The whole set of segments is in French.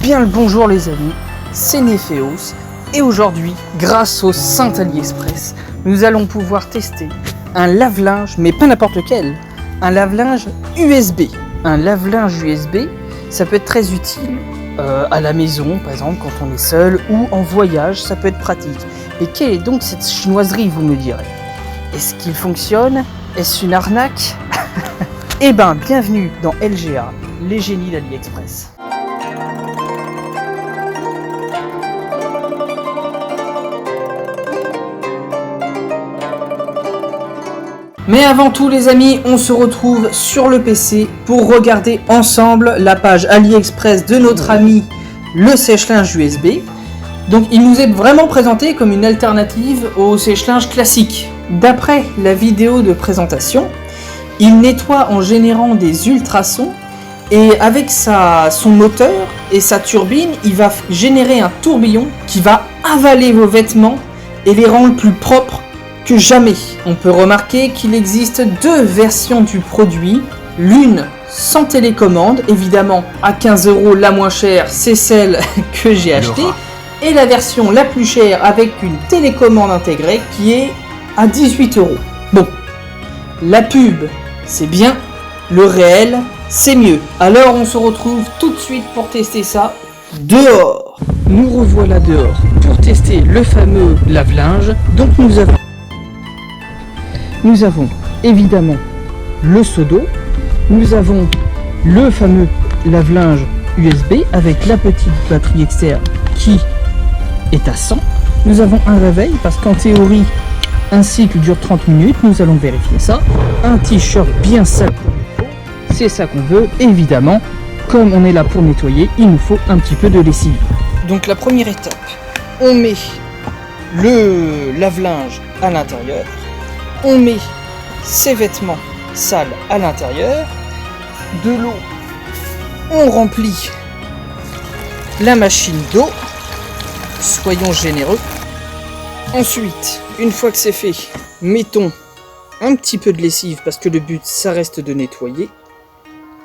Bien le bonjour les amis, c'est Néphéos et aujourd'hui, grâce au Saint AliExpress, nous allons pouvoir tester un lave-linge, mais pas n'importe lequel, un lave-linge USB. Un lave-linge USB, ça peut être très utile à la maison, par exemple quand on est seul ou en voyage, ça peut être pratique. Et quelle est donc cette chinoiserie, vous me direz? Est-ce qu'il fonctionne? Est-ce une arnaque? Eh ben, bienvenue dans LGA, les génies d'AliExpress. Mais avant tout les amis, on se retrouve sur le PC pour regarder ensemble la page AliExpress de notre ami le sèche-linge USB. Donc il nous est vraiment présenté comme une alternative au sèche-linge classique. D'après la vidéo de présentation, il nettoie en générant des ultrasons et avec son moteur et sa turbine, il va générer un tourbillon qui va avaler vos vêtements et les rendre plus propres que jamais. On peut remarquer qu'il existe deux versions du produit, l'une sans télécommande, évidemment à 15 € la moins chère, c'est celle que j'ai achetée, et la version la plus chère avec une télécommande intégrée qui est à 18 €. Bon, la pub c'est bien, le réel c'est mieux. Alors on se retrouve tout de suite pour tester ça dehors. Nous revoilà dehors pour tester le fameux lave-linge. Donc nous avons évidemment le seau d'eau, nous avons le fameux lave-linge USB avec la petite batterie externe qui est à 100. Nous avons un réveil parce qu'en théorie un cycle dure 30 minutes, nous allons vérifier ça. Un t-shirt bien sale pour nous, c'est ça qu'on veut. Évidemment, comme on est là pour nettoyer, il nous faut un petit peu de lessive. Donc la première étape, on met le lave-linge à l'intérieur. On met ses vêtements sales à l'intérieur, de l'eau, on remplit la machine d'eau, soyons généreux. Ensuite, une fois que c'est fait, mettons un petit peu de lessive parce que le but ça reste de nettoyer,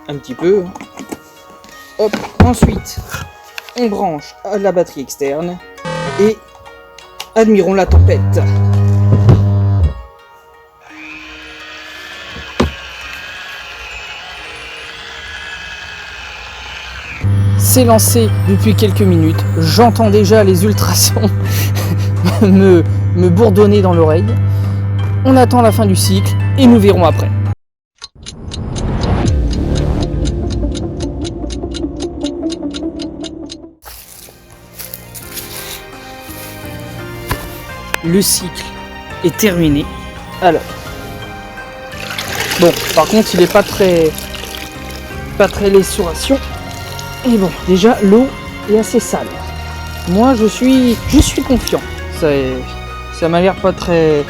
un petit peu. Hop, ensuite, on branche à la batterie externe et admirons la tempête. C'est lancé depuis quelques minutes, j'entends déjà les ultrasons me bourdonner dans l'oreille. On attend la fin du cycle et nous verrons après. Le cycle est terminé. Alors, bon, par contre il n'est pas très l'essuration. Et bon, déjà l'eau est assez sale. Moi je suis confiant. Ça m'a l'air pas très...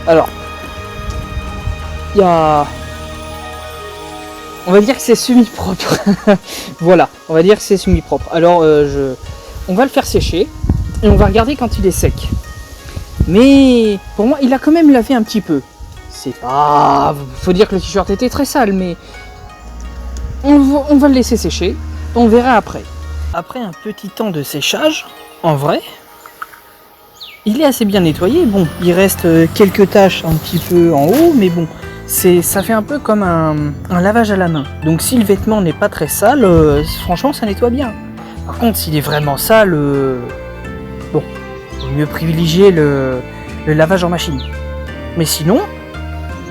Alors, il y a... On va dire que c'est semi-propre. Voilà, on va dire que c'est semi-propre. Alors, on va le faire sécher et on va regarder quand il est sec. Mais pour moi, il a quand même lavé un petit peu. C'est pas... Faut dire que le t-shirt était très sale, mais... On va le laisser sécher, on verra après. Après un petit temps de séchage, en vrai, il est assez bien nettoyé. Bon, il reste quelques taches un petit peu en haut, mais bon, ça fait un peu comme un lavage à la main. Donc si le vêtement n'est pas très sale, franchement ça nettoie bien. Par contre, s'il est vraiment sale, bon, il vaut mieux privilégier le lavage en machine. Mais sinon,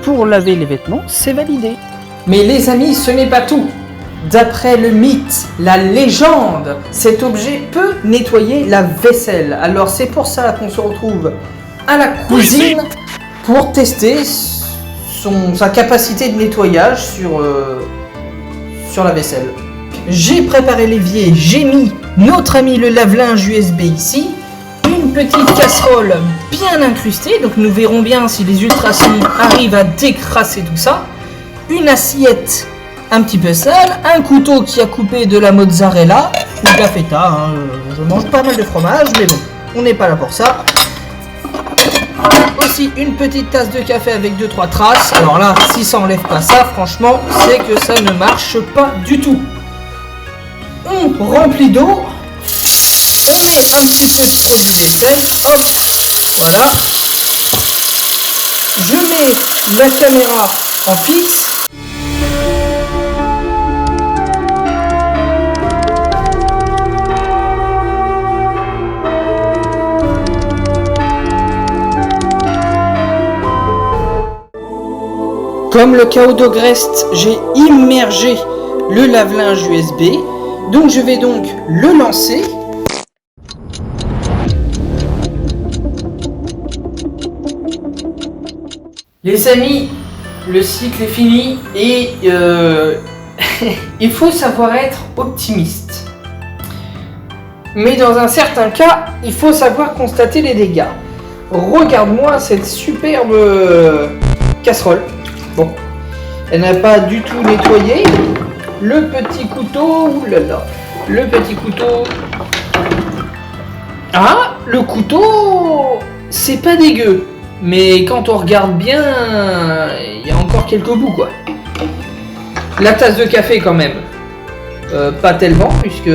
pour laver les vêtements, c'est validé. Mais les amis, ce n'est pas tout. D'après le mythe, la légende, cet objet peut nettoyer la vaisselle. Alors c'est pour ça qu'on se retrouve à la cuisine pour tester sa capacité de nettoyage sur la vaisselle. J'ai préparé l'évier, j'ai mis notre ami le lave-linge USB ici, une petite casserole bien incrustée, donc nous verrons bien si les ultrasons arrivent à décrasser tout ça, une assiette un petit peu sale, un couteau qui a coupé de la mozzarella ou de la feta, hein. Je mange pas mal de fromage, mais bon, on n'est pas là pour ça. Aussi une petite tasse de café avec 2-3 traces. Alors là, si ça enlève pas ça, franchement, c'est que ça ne marche pas du tout. On remplit d'eau. On met un petit peu de produit vaisselle. Hop, voilà. Je mets la caméra en fixe. Comme le chaos d'Ogrest, j'ai immergé le lave-linge USB. Donc je vais donc le lancer. Les amis, le cycle est fini et il faut savoir être optimiste. Mais dans un certain cas, il faut savoir constater les dégâts. Regarde-moi cette superbe casserole. Bon, elle n'a pas du tout nettoyé. Le petit couteau, oulala, le petit couteau. Ah, le couteau, c'est pas dégueu. Mais quand on regarde bien, il y a encore quelques bouts quoi. La tasse de café quand même. Pas tellement, puisque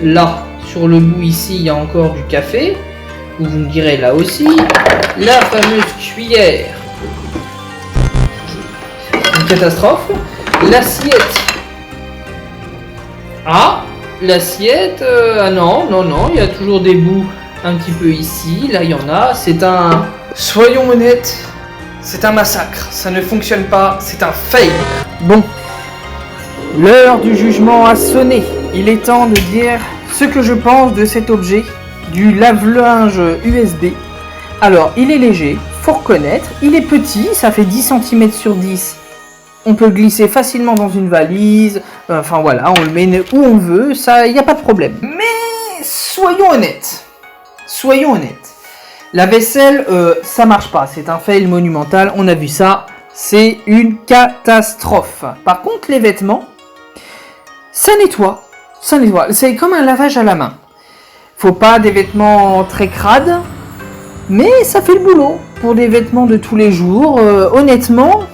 là, sur le bout ici, il y a encore du café. Ou vous me direz là aussi. La fameuse cuillère. Une catastrophe. L'assiette. Ah, l'assiette. Ah non, il y a toujours des bouts un petit peu ici. Là, il y en a. C'est un... Soyons honnêtes, c'est un massacre. Ça ne fonctionne pas. C'est un fail. Bon. L'heure du jugement a sonné. Il est temps de dire ce que je pense de cet objet, du lave-linge USB. Alors, il est léger, faut reconnaître. Il est petit, ça fait 10 cm sur 10. On peut le glisser facilement dans une valise. Enfin voilà, on le met où on veut, ça, il n'y a pas de problème. Mais soyons honnêtes. Soyons honnêtes. La vaisselle, ça marche pas. C'est un fail monumental. On a vu ça. C'est une catastrophe. Par contre, les vêtements, ça nettoie. Ça nettoie. C'est comme un lavage à la main. Faut pas des vêtements très crades, mais ça fait le boulot. Pour des vêtements de tous les jours, honnêtement,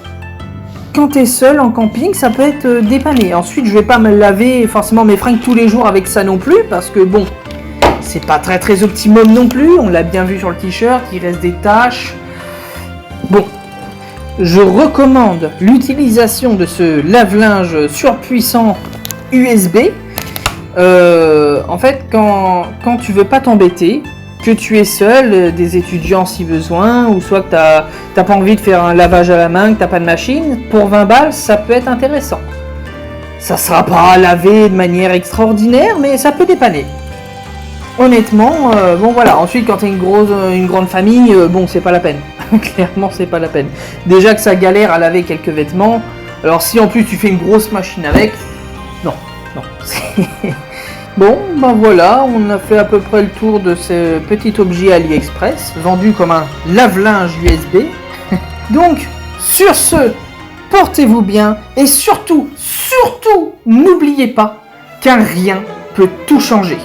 quand t'es seul en camping, ça peut être dépanné. Ensuite, je vais pas me laver forcément mes fringues tous les jours avec ça non plus, parce que bon, c'est pas très optimum non plus. On l'a bien vu sur le t-shirt, il reste des taches. Bon, je recommande l'utilisation de ce lave-linge surpuissant USB. En fait, quand tu veux pas t'embêter, que tu es seul, des étudiants si besoin, ou soit que t'as pas envie de faire un lavage à la main, que t'as pas de machine, pour 20 balles, ça peut être intéressant. Ça sera pas lavé de manière extraordinaire, mais ça peut dépanner. Honnêtement, bon voilà. Ensuite, quand t'as une grande famille, bon, c'est pas la peine. Clairement, c'est pas la peine. Déjà que ça galère à laver quelques vêtements. Alors, si en plus tu fais une grosse machine avec, non. Bon, ben voilà, on a fait à peu près le tour de ce petit objet AliExpress, vendu comme un lave-linge USB. Donc, sur ce, portez-vous bien et surtout, n'oubliez pas qu'un rien peut tout changer.